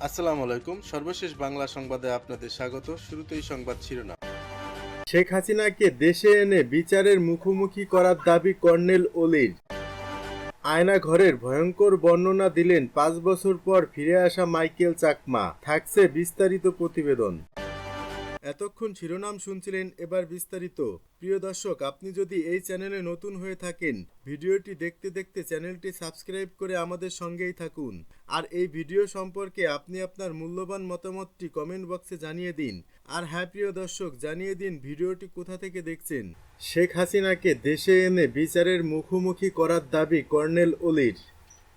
আসসালামু আলাইকুম। সর্বশেষ বাংলা সংবাদে আপনাদের স্বাগত। শুরুতেই সংবাদ শিরোনাম। শেখ হাসিনাকে দেশে এনে বিচারের মুখোমুখি করার দাবি কর্নেল ওলির। আয়নাঘরের ভয়ঙ্কর বর্ণনা দিলেন ৫ বছর পর ফিরে আসা মাইকেল চাকমা। থাকছে বিস্তারিত প্রতিবেদন। এতক্ষণ শিরোনাম শুনছিলেন, এবার বিস্তারিত। প্রিয় দর্শক, আপনি যদি এই চ্যানেলে নতুন হয়ে থাকেন, ভিডিওটি দেখতে দেখতে চ্যানেলটি সাবস্ক্রাইব করে আমাদের সঙ্গেই থাকুন। আর এই ভিডিও সম্পর্কে আপনি আপনার মূল্যবান মতামতটি কমেন্ট বক্সে জানিয়ে দিন। আর হ্যাঁ প্রিয় দর্শক, জানিয়ে দিন ভিডিওটি কোথা থেকে দেখছেন। শেখ হাসিনাকে দেশে এনে বিচারের মুখোমুখি করার দাবি কর্নেল ওলির।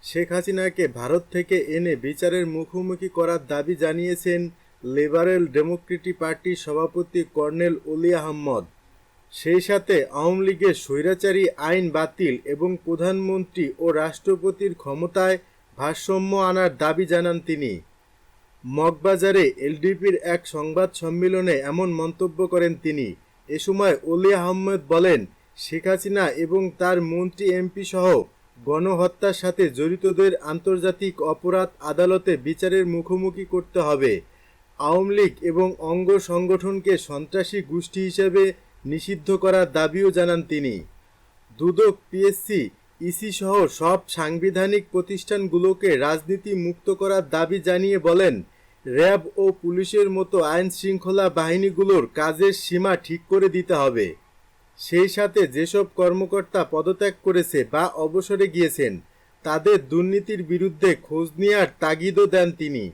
শেখ হাসিনাকে ভারত থেকে এনে বিচারের মুখোমুখি করার দাবি জানিয়েছেন লিবারেল ডেমোক্রেটিক পার্টির সভাপতি কর্নেল ওলি আহমদ। সেই সাথে আওয়ামী লীগের স্বৈরাচারী আইন বাতিল এবং প্রধানমন্ত্রী ও রাষ্ট্রপতির ক্ষমতায় ভারসাম্য আনার দাবি জানান তিনি। মগবাজারে এলডিপির এক সংবাদ সম্মেলনে এমন মন্তব্য করেন তিনি। এ সময় ওলি আহমেদ বলেন, শেখ হাসিনা এবং তার মন্ত্রী এমপি সহ গণহত্যার সাথে জড়িতদের আন্তর্জাতিক অপরাধ আদালতে বিচারের মুখোমুখি করতে হবে। আওয়ামী লীগ এবং অঙ্গ সংগঠনকে সন্ত্রাসী গোষ্ঠী হিসেবে নিষিদ্ধ করার দাবিও জানান তিনি। দুদক, পিএসসি, ইসি সহ সব সাংবিধানিক প্রতিষ্ঠানগুলোকে রাজনীতি মুক্ত করার দাবি জানিয়ে বলেন, র্যাব ও পুলিশের মতো আইন শৃঙ্খলা বাহিনীগুলোর কাজের সীমা ঠিক করে দিতে হবে। সেই সাথে যেসব কর্মকর্তা পদত্যাগ করেছে বা অবসরে গিয়েছেন, তাদের দুর্নীতির বিরুদ্ধে খোঁজ নেওয়ার তাগিদও দেন তিনি।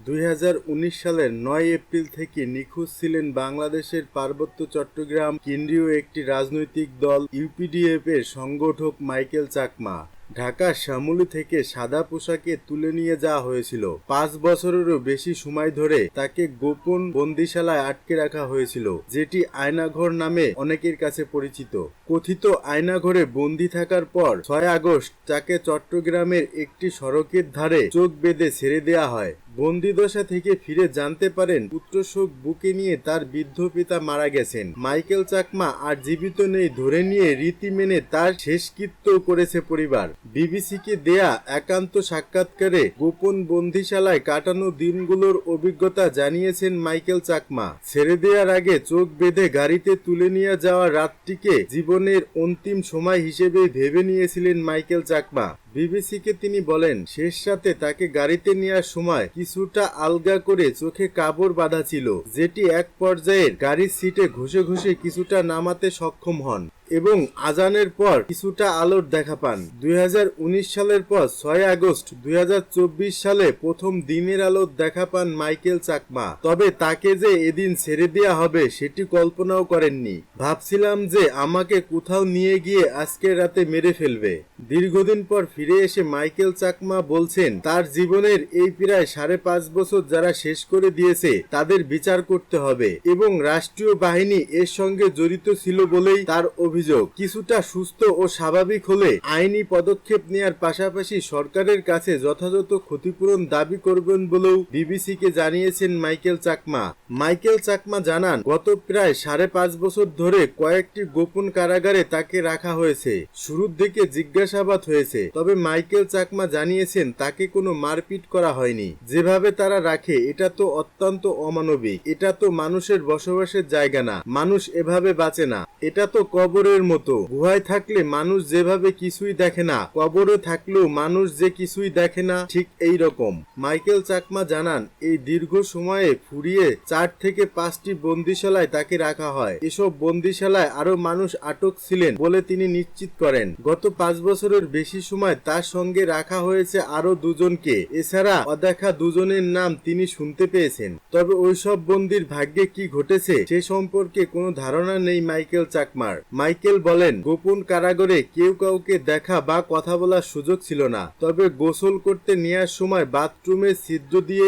২০১৯ সালের ৯ এপ্রিল থেকে নিখোঁজ ছিলেন বাংলাদেশের পার্বত্য চট্টগ্রাম কেন্দ্রীয় একটি রাজনৈতিক দল ইউপিডিএফ এর সংগঠক মাইকেল চাকমা। ঢাকার শ্যামলী থেকে সাদা পোশাকে তুলে নিয়ে যাওয়া হয়েছিল। ৫ বছরেরও বেশি সময় ধরে তাকে গোপন বন্দিশালায় আটকে রাখা হয়েছিল, যেটি আয়নাঘর নামে অনেকের কাছে পরিচিত। কথিত আয়নাঘরে বন্দি থাকার পর ৬ আগস্ট তাকে চট্টগ্রামের একটি সড়কের ধারে চোখ বেঁধে ছেড়ে দেওয়া হয়। বন্দিদশা থেকে ফিরে জানতে পারেন পুত্রশোক বুকে নিয়ে তার বৃদ্ধ পিতা মারা গেছেন। মাইকেল চাকমা আর জীবিত নেই ধরে নিয়ে রীতি মেনে তার শেষকৃত্য করেছে পরিবার। বিবিসিকে দেয়া একান্ত সাক্ষাৎকারে গোপন বন্দিশালায় কাটানো দিনগুলোর অভিজ্ঞতা জানিয়েছেন মাইকেল চাকমা। ছেড়ে দেওয়ার আগে চোখ বেঁধে গাড়িতে তুলে নিয়ে যাওয়া রাতটিকে জীবনের অন্তিম সময় হিসেবে ভেবে নিয়েছিলেন মাইকেল চাকমা। বিবিসিকে তিনি বলেন, শেষ রাতে তাকে গাড়িতে নেওয়ার সময় কিছুটা আলগা করে চোখে কাপড় বাঁধা ছিল, যেটি এক পর্যায়ে গাড়ির সিটে ঘষে ঘষে কিছুটা নামাতে সক্ষম হন এবং আজানের পর কিছুটা আলোর দেখা পান। ২০১৯ সালের পর ৬ আগস্ট ২০২৪ সালে প্রথম দিনের আলোর দেখা পান মাইকেল চাকমা। তবে তাকে যে এদিন ছেড়ে দেওয়া হবে সেটি কল্পনাও করেননি। ভাবছিলাম যে আমাকে কোথাও নিয়ে গিয়ে আজকের রাতে মেরে ফেলবে। দীর্ঘদিন পর ফিরে এসে মাইকেল চাকমা বলছেন, তার জীবনের এই প্রায় ৫.৫ বছর যারা শেষ করে দিয়েছে তাদের বিচার করতে হবে এবং রাষ্ট্রীয় বাহিনী এর সঙ্গে জড়িত ছিল বলেই তার অভিযোগ। কিছুটা সুস্থ ও স্বাভাবিক হলে আইনি পদক্ষেপ নেওয়ার পাশাপাশি সরকারের কাছে যথাযথ ক্ষতিপূরণ দাবি করবেন বলেও বিবিসিকে জানিয়েছেন মাইকেল চাকমা। মাইকেল চাকমা জানান, গত প্রায় ৫.৫ বছর ধরে কয়েকটি গোপন কারাগারে তাকে রাখা হয়েছে। শুরুর দিকে জিজ্ঞাসাবাদ হয়েছে, তবে মাইকেল চাকমা জানিয়েছেন তাকে কোনো মারপিট করা হয়নি। যেভাবে তারা রাখে এটা তো অত্যন্ত অমানবিক। এটা তো মানুষের বসবাসের জায়গা না, মানুষ এভাবে বাঁচে না। এটা তো কবরের মতো। গুহায় থাকলে মানুষ যেভাবে কিছুই দেখে না, কবরে থাকলেও মানুষ যে কিছুই দেখে না, ঠিক এই রকম। মাইকেল চাকমা জানান, এই দীর্ঘ সময়ে ফুরিয়ে ৪ থেকে ৫টি বন্দিশালায় তাকে রাখা হয়। এসব বন্দিশালায় আরো মানুষ আটক ছিলেন বলে তিনি নিশ্চিত করেন। গত ৫ বছরের বেশি সময় তার সঙ্গে রাখা হয়েছে আরো দুজনকে। এছাড়া অদেখা দুজনের নাম তিনি শুনতে পেয়েছেন। তবে ওইসব বন্দির ভাগ্যে কি ঘটেছে সে সম্পর্কে কোনো ধারণা নেই মাইকেল চাকমার। মাইকেল বলেন, গোপন কারাগারে কেউ কাউকে দেখা বা কথা বলার সুযোগ ছিল না। তবে গোসল করতে নেওয়ার সময় বাথরুমে ছিদ্র দিয়ে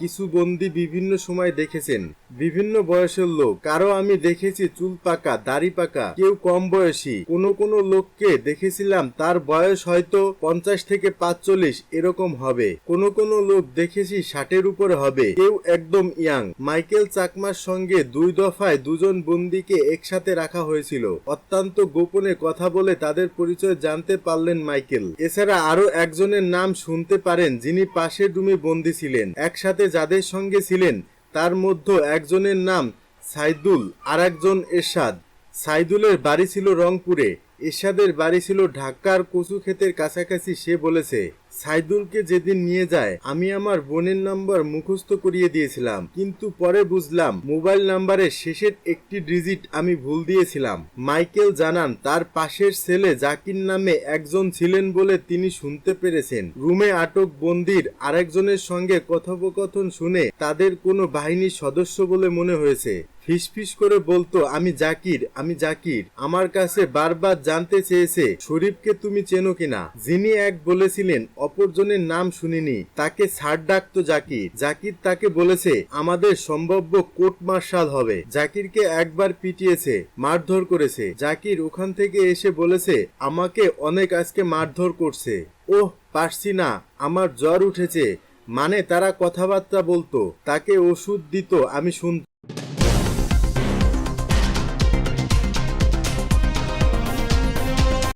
কিছু বন্দী বিভিন্ন সময় দেখেছেন। বিভিন্ন বয়সের লোক, কারো আমি দেখেছি চুল পাকা, দাড়ি পাকা, কেউ কম বয়সী, কোনো লোককে দেখেছিলাম তার বয়স হয়তো 50 থেকে 45 এরকম হবে, কোনো লোক দেখেছি 60-এর উপরে হবে, কেউ একদম ইয়াং। মাইকেল চাকমার সঙ্গে 2 দফায় দুজন বন্দীকে একসাথে রাখা হয়েছিল। অত্যন্ত গোপনে কথা বলে তাদের পরিচয় জানতে পারলেন মাইকেল। এছাড়া আরো একজনের নাম শুনতে পারেন যিনি পাশের রুমে বন্দী ছিলেন। একসাথে যাদের সঙ্গে ছিলেন তার মধ্যে একজনের নাম সাইদুল, আর একজন এরশাদ। সাইদুলের বাড়ি ছিল রংপুরে, এরশাদের বাড়ি ছিল ঢাকার কচুক্ষেতের কাছাকাছি। সে বলেছে, সাইদুলকে যেদিন নিয়ে যায় আমি আমার বোনের নাম্বার মুখস্থ করিয়ে দিয়েছিলাম, কিন্তু পরে বুঝলাম মোবাইল নাম্বারের শেষের একটি ডিজিট আমি ভুল দিয়েছিলাম। মাইকেল জানান তার পাশের ছেলে জাকির নামে একজন ছিলেন বলে তিনি শুনতে পেরেছেন রুমে আটক বন্দির আরেকজনের সঙ্গে কথোপকথন শুনে তাদের কোনো বাহিনীর সদস্য বলে মনে হয়েছে। ফিসফিস করে বলতো, আমি জাকির, আমি জাকির। আমার কাছে বারবার জানতে চেয়েছে শরীফকে তুমি চেনো কিনা। যিনি এক বলেছিলেন অপরজনের নাম শুনিনি, তাকে স্যার ডাকতো জাকির। জাকির তাকে বলেছে আমাদের সম্ভাব্য কোর্ট মার্শাল হবে। জাকিরকে একবার পিটিয়েছে, মারধর করেছে। জাকির ওখান থেকে এসে বলেছে আমাকে অনেক আজকে মারধর করছে। ওহ, পারছি না, আমার জ্বর উঠেছে। মানে তারা কথাবার্তা বলতো, তাকে ওষুধ দিত, আমি শুনতাম।